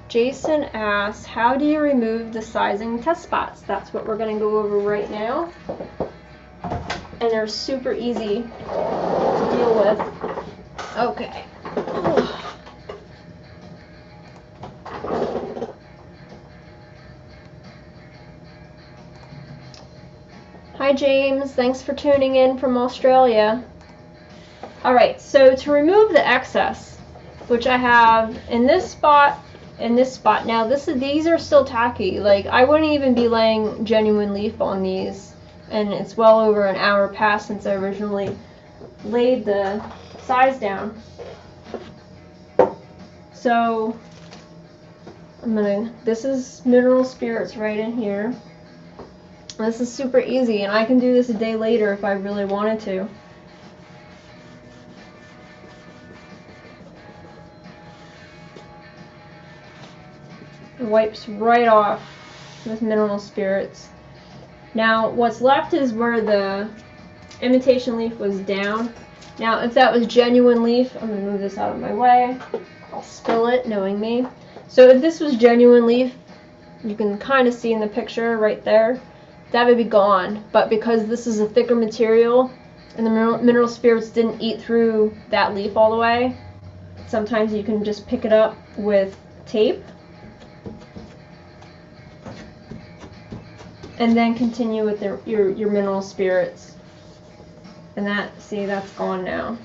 Jason asks, how do you remove the sizing test spots? That's what we're going to go over right now. And they're super easy to deal with. Okay. Hi James, thanks for tuning in from Australia. Alright, so to remove the excess, which I have in this spot, now these are still tacky. Like, I wouldn't even be laying genuine leaf on these, and it's well over an hour past since I originally laid the size down. So this is mineral spirits right in here. This is super easy, and I can do this a day later if I really wanted to. It wipes right off with mineral spirits. Now what's left is where the imitation leaf was down. Now if that was genuine leaf, I'm going to move this out of my way. I'll spill it, knowing me. So if this was genuine leaf, you can kind of see in the picture right there, that would be gone. But because this is a thicker material and the mineral spirits didn't eat through that leaf all the way, sometimes you can just pick it up with tape and then continue with your mineral spirits. And that's gone now.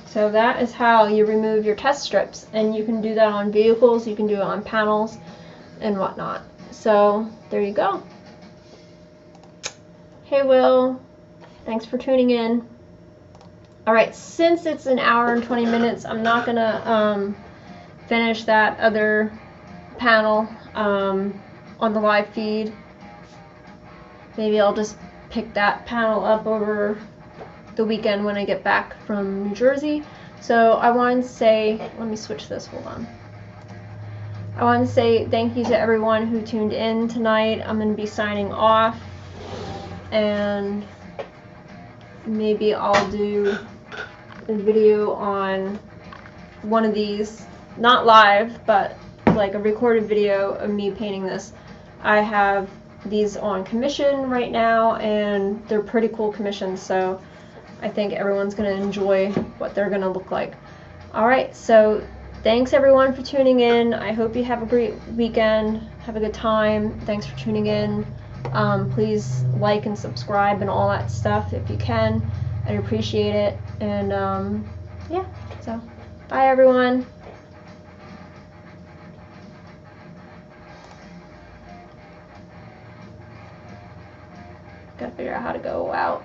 So that is how you remove your test strips, and you can do that on vehicles, you can do it on panels and whatnot. So there you go. Hey Will, thanks for tuning in. Alright, since it's an hour and 20 minutes, I'm not gonna finish that other panel on the live feed. Maybe I'll just pick that panel up over the weekend when I get back from New Jersey. So I wanted to say, let me switch this, hold on. I want to say thank you to everyone who tuned in tonight. I'm going to be signing off, and maybe I'll do a video on one of these, not live, but like a recorded video of me painting this. I have these on commission right now, and they're pretty cool commissions, so I think everyone's going to enjoy what they're going to look like. Alright, so thanks everyone for tuning in. I hope you have a great weekend. Have a good time. Thanks for tuning in. Please like and subscribe and all that stuff if you can. I'd appreciate it. And yeah, so bye everyone. Gotta figure out how to go out.